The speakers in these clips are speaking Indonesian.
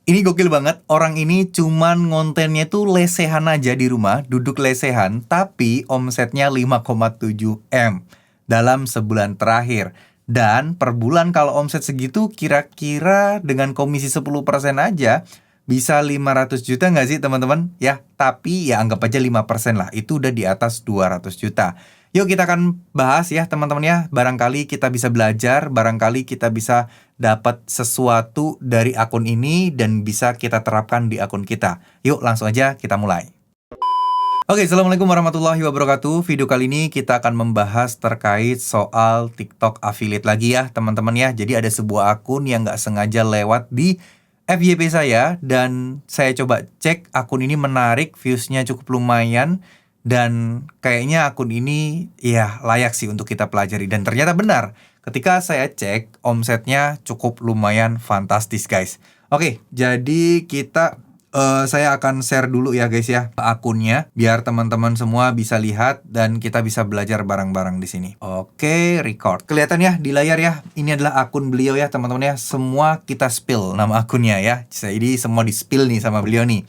Ini gokil banget, orang ini cuman ngontennya tuh lesehan aja di rumah, duduk lesehan, tapi omsetnya 5,7 M dalam sebulan terakhir. Dan per bulan kalau omset segitu kira-kira dengan komisi 10% aja bisa 500 juta nggak sih teman-teman? Ya, tapi ya anggap aja 5% lah, itu udah di atas 200 juta. Yuk kita akan bahas ya teman-teman ya, barangkali kita bisa belajar, barangkali kita bisa dapat sesuatu dari akun ini dan bisa kita terapkan di akun kita. Yuk langsung aja kita mulai. Oke, Assalamualaikum warahmatullahi wabarakatuh. Video kali ini kita akan membahas terkait soal TikTok affiliate lagi ya teman-teman ya. Jadi ada sebuah akun yang nggak sengaja lewat di FYP saya dan saya coba cek akun ini menarik, viewsnya cukup lumayan. Dan kayaknya akun ini ya layak sih untuk kita pelajari. Dan ternyata benar, ketika saya cek omsetnya cukup lumayan fantastis guys. Oke, jadi saya akan share dulu ya guys ya akunnya biar teman-teman semua bisa lihat dan kita bisa belajar bareng-bareng di sini. Oke, record. Kelihatan ya di layar ya. Ini adalah akun beliau ya teman-teman ya. Semua kita spill nama akunnya ya. Jadi semua di spill nih sama beliau nih.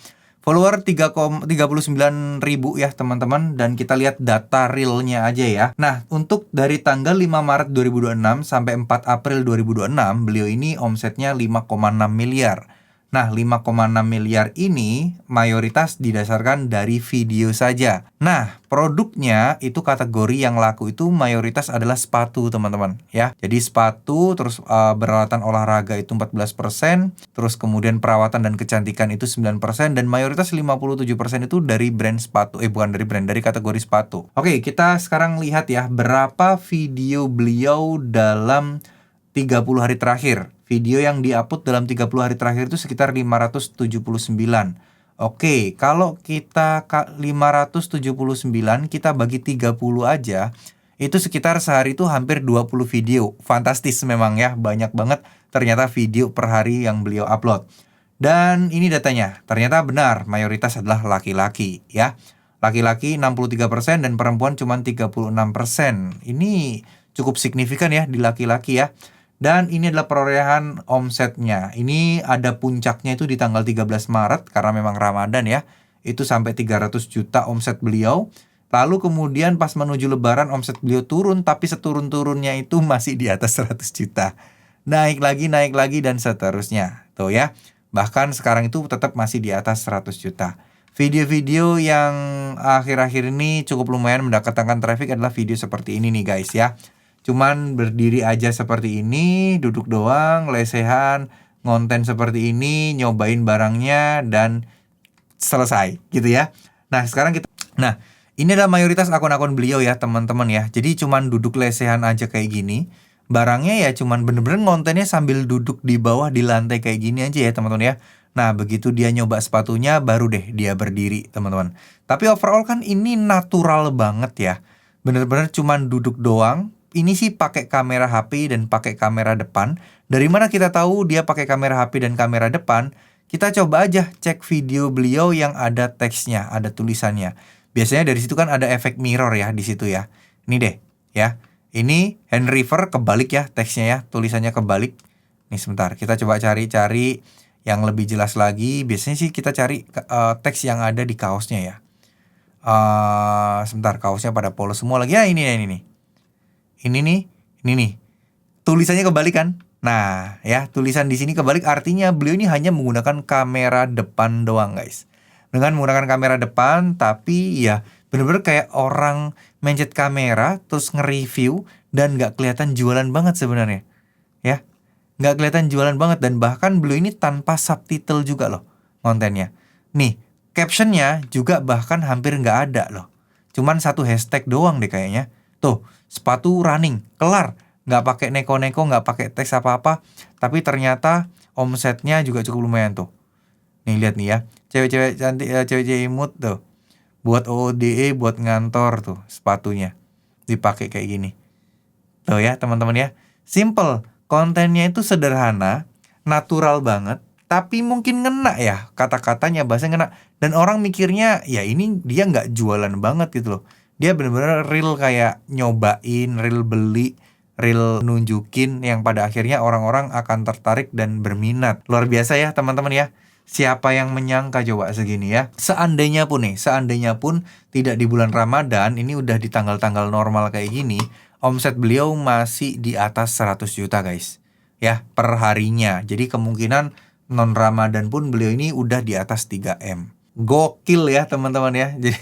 Follower 39.000 ya teman-teman. Dan kita lihat data realnya aja ya. Nah untuk dari tanggal 5 Maret 2026 sampai 4 April 2026 beliau ini omsetnya 5,6 miliar. Nah 5,6 miliar ini mayoritas didasarkan dari video saja. Nah produknya itu kategori yang laku itu mayoritas adalah sepatu teman-teman ya. Jadi sepatu, terus peralatan olahraga itu 14%, terus kemudian perawatan dan kecantikan itu 9%, dan mayoritas 57% itu dari brand sepatu. Bukan dari brand, dari kategori sepatu. Oke, kita sekarang lihat ya berapa video beliau dalam 30 hari terakhir. Video yang di-upload dalam 30 hari terakhir itu sekitar 579. Oke, kalau kita 579 kita bagi 30 aja, itu sekitar sehari itu hampir 20 video. Fantastis memang ya, banyak banget ternyata video per hari yang beliau upload. Dan ini datanya, ternyata benar, mayoritas adalah laki-laki ya. Laki-laki 63% dan perempuan cuma 36%. Ini cukup signifikan ya di laki-laki ya. Dan ini adalah perolehan omsetnya. Ini ada puncaknya itu di tanggal 13 Maret karena memang Ramadan ya. Itu sampai 300 juta omset beliau. Lalu kemudian pas menuju Lebaran omset beliau turun, tapi seturun-turunnya itu masih di atas 100 juta. Naik lagi dan seterusnya. Tuh ya. Bahkan sekarang itu tetap masih di atas 100 juta. Video-video yang akhir-akhir ini cukup lumayan mendatangkan traffic adalah video seperti ini nih guys ya. Cuman berdiri aja seperti ini, duduk doang, lesehan, ngonten seperti ini, nyobain barangnya, dan selesai gitu ya. Nah, ini adalah mayoritas akun-akun beliau ya teman-teman ya. Jadi cuman duduk lesehan aja kayak gini. Barangnya ya cuman bener-bener ngontennya sambil duduk di bawah di lantai kayak gini aja ya teman-teman ya. Nah begitu dia nyoba sepatunya baru deh dia berdiri teman-teman. Tapi overall kan ini natural banget ya. Bener-bener cuman duduk doang. Ini sih pakai kamera HP dan pakai kamera depan. Dari mana kita tahu dia pakai kamera HP dan kamera depan? Kita coba aja cek video beliau yang ada teksnya, ada tulisannya. Biasanya dari situ kan ada efek mirror ya di situ ya. Ini deh ya. Ini hand river kebalik ya teksnya ya, tulisannya kebalik. Nih sebentar, kita coba cari yang lebih jelas lagi. Biasanya sih kita cari teks yang ada di kaosnya ya. Sebentar, kaosnya pada polos semua lagi ya. Ini nih. Ini nih. Tulisannya kebalik kan? Nah, ya, tulisan di sini kebalik artinya beliau ini hanya menggunakan kamera depan doang, guys. Dengan menggunakan kamera depan, tapi ya bener-bener kayak orang mencet kamera terus nge-review dan nggak kelihatan jualan banget sebenarnya. Ya, nggak kelihatan jualan banget dan bahkan beliau ini tanpa subtitle juga loh kontennya. Nih, captionnya juga bahkan hampir nggak ada loh. Cuman satu hashtag doang deh kayaknya. Tuh, sepatu running, kelar. Nggak pakai neko-neko, nggak pakai teks apa-apa. Tapi ternyata omsetnya juga cukup lumayan tuh. Nih lihat nih ya, cewek-cewek cantik, cewek-cewek imut tuh. Buat OODE, buat ngantor tuh sepatunya. Dipakai kayak gini. Tuh ya teman-teman ya. Simple, kontennya itu sederhana, natural banget. Tapi mungkin ngena ya, kata-katanya bahasanya ngena. Dan orang mikirnya, ya ini dia nggak jualan banget gitu loh. Dia bener-bener real kayak nyobain, real beli, Reel nunjukin yang pada akhirnya orang-orang akan tertarik dan berminat. Luar biasa ya teman-teman ya. Siapa yang menyangka coba segini ya. Seandainya pun tidak di bulan Ramadan, ini udah di tanggal-tanggal normal kayak gini, omset beliau masih di atas 100 juta guys. Ya, per harinya. Jadi kemungkinan non Ramadan pun beliau ini udah di atas 3M. Gokil ya teman-teman ya. Jadi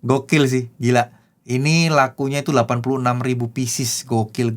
gokil sih, gila. Ini lakunya itu 86.000 pieces. Gokil.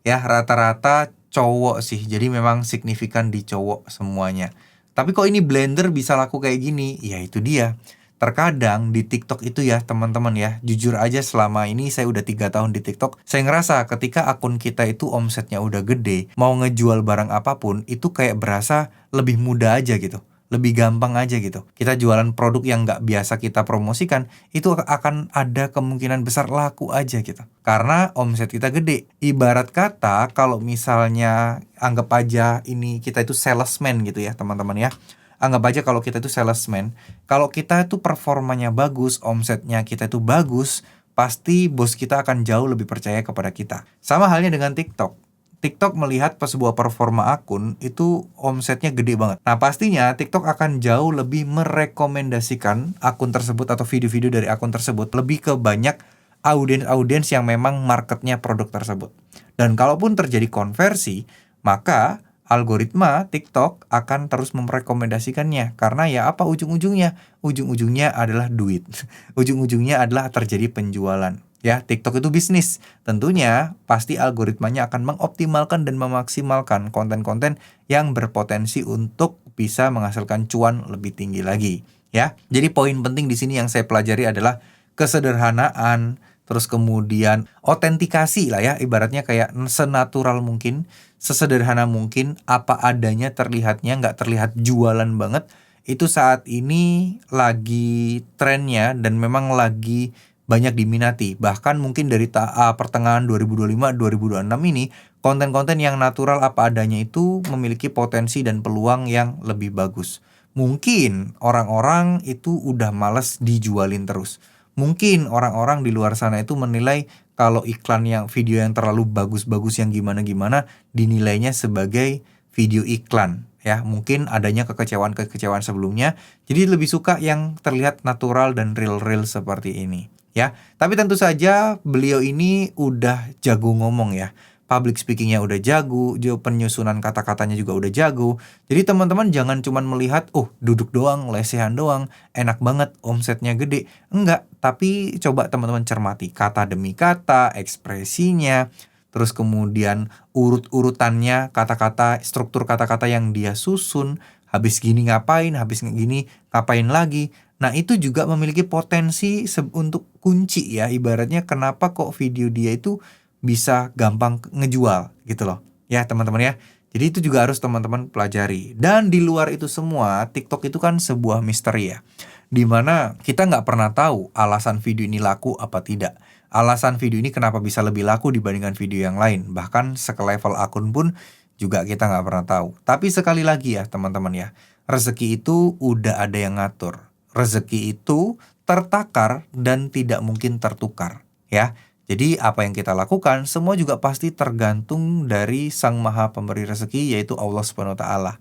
Ya, rata-rata cowok sih. Jadi memang signifikan di cowok semuanya. Tapi kok ini blender bisa laku kayak gini? Ya itu dia. Terkadang di TikTok itu ya teman-teman ya, jujur aja selama ini saya udah 3 tahun di TikTok, saya ngerasa ketika akun kita itu omsetnya udah gede, mau ngejual barang apapun itu kayak berasa lebih mudah aja gitu. Lebih gampang aja gitu. Kita jualan produk yang nggak biasa kita promosikan, itu akan ada kemungkinan besar laku aja gitu. Karena omset kita gede. Ibarat kata kalau misalnya anggap aja ini kita itu salesman gitu ya teman-teman ya. Anggap aja kalau kita itu salesman. Kalau kita itu performanya bagus, omsetnya kita itu bagus, pasti bos kita akan jauh lebih percaya kepada kita. Sama halnya dengan TikTok. TikTok melihat sebuah performa akun itu omsetnya gede banget. Nah pastinya TikTok akan jauh lebih merekomendasikan akun tersebut atau video-video dari akun tersebut lebih ke banyak audiens yang memang marketnya produk tersebut. Dan kalaupun terjadi konversi, maka algoritma TikTok akan terus merekomendasikannya. Karena ya apa ujung-ujungnya? Ujung-ujungnya adalah duit. Ujung-ujungnya adalah terjadi penjualan. Ya, TikTok itu bisnis. Tentunya pasti algoritmanya akan mengoptimalkan dan memaksimalkan konten-konten yang berpotensi untuk bisa menghasilkan cuan lebih tinggi lagi, ya. Jadi poin penting di sini yang saya pelajari adalah kesederhanaan, terus kemudian otentikasi lah ya, ibaratnya kayak senatural mungkin, sesederhana mungkin, apa adanya terlihatnya, nggak terlihat jualan banget. Itu saat ini lagi trennya dan memang lagi banyak diminati. Bahkan mungkin dari pertengahan 2025-2026 ini, konten-konten yang natural apa adanya itu memiliki potensi dan peluang yang lebih bagus. Mungkin orang-orang itu udah males dijualin terus. Mungkin orang-orang di luar sana itu menilai kalau iklan yang video yang terlalu bagus-bagus yang gimana-gimana dinilainya sebagai video iklan. Ya, mungkin adanya kekecewaan sebelumnya. Jadi lebih suka yang terlihat natural dan real-real seperti ini. Ya, tapi tentu saja beliau ini udah jago ngomong ya. Public speakingnya udah jago, penyusunan kata-katanya juga udah jago. Jadi teman-teman jangan cuman melihat, oh duduk doang, lesehan doang, enak banget, omsetnya gede. Enggak, tapi coba teman-teman cermati kata demi kata, ekspresinya, terus kemudian urut-urutannya, kata-kata, struktur kata-kata yang dia susun, habis gini ngapain, habis gini ngapain lagi. Nah itu juga memiliki potensi untuk kunci ya, ibaratnya kenapa kok video dia itu bisa gampang ngejual gitu loh ya teman-teman ya. Jadi itu juga harus teman-teman pelajari. Dan di luar itu semua, TikTok itu kan sebuah misteri ya, dimana kita nggak pernah tahu alasan video ini laku apa tidak. Alasan video ini kenapa bisa lebih laku dibandingkan video yang lain. Bahkan sekelevel akun pun juga kita nggak pernah tahu. Tapi sekali lagi ya teman-teman ya, rezeki itu udah ada yang ngatur. Rezeki itu tertakar dan tidak mungkin tertukar ya. Jadi apa yang kita lakukan semua juga pasti tergantung dari Sang Maha Pemberi rezeki, yaitu Allah Subhanahu wa taala.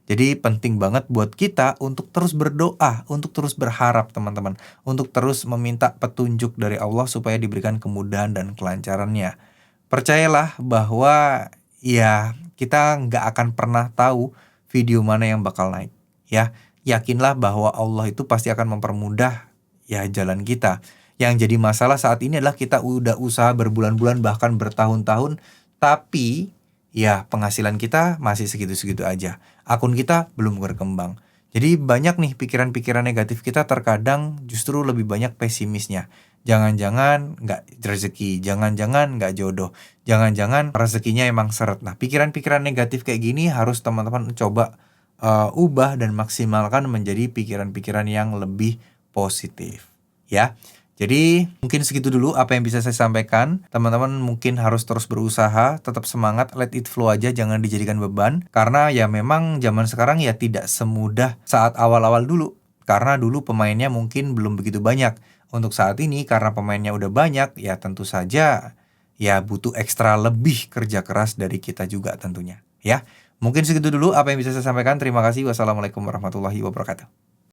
Jadi penting banget buat kita untuk terus berdoa, untuk terus berharap teman-teman, untuk terus meminta petunjuk dari Allah supaya diberikan kemudahan dan kelancarannya. Percayalah bahwa ya kita nggak akan pernah tahu video mana yang bakal naik ya. Yakinlah bahwa Allah itu pasti akan mempermudah ya jalan kita. Yang jadi masalah saat ini adalah kita udah usaha berbulan-bulan bahkan bertahun-tahun, tapi ya penghasilan kita masih segitu-segitu aja. Akun kita belum berkembang. Jadi banyak nih pikiran-pikiran negatif kita terkadang justru lebih banyak pesimisnya. Jangan-jangan nggak rezeki, jangan-jangan nggak jodoh, jangan-jangan rezekinya emang seret. Nah pikiran-pikiran negatif kayak gini harus teman-teman coba ubah dan maksimalkan menjadi pikiran-pikiran yang lebih positif ya. Jadi mungkin segitu dulu apa yang bisa saya sampaikan. Teman-teman mungkin harus terus berusaha, tetap semangat, let it flow aja, jangan dijadikan beban. Karena ya memang zaman sekarang ya tidak semudah saat awal-awal dulu. Karena dulu pemainnya mungkin belum begitu banyak. Untuk saat ini karena pemainnya udah banyak, ya tentu saja ya butuh ekstra lebih kerja keras dari kita juga tentunya ya. Mungkin segitu dulu apa yang bisa saya sampaikan. Terima kasih. Wassalamualaikum warahmatullahi wabarakatuh.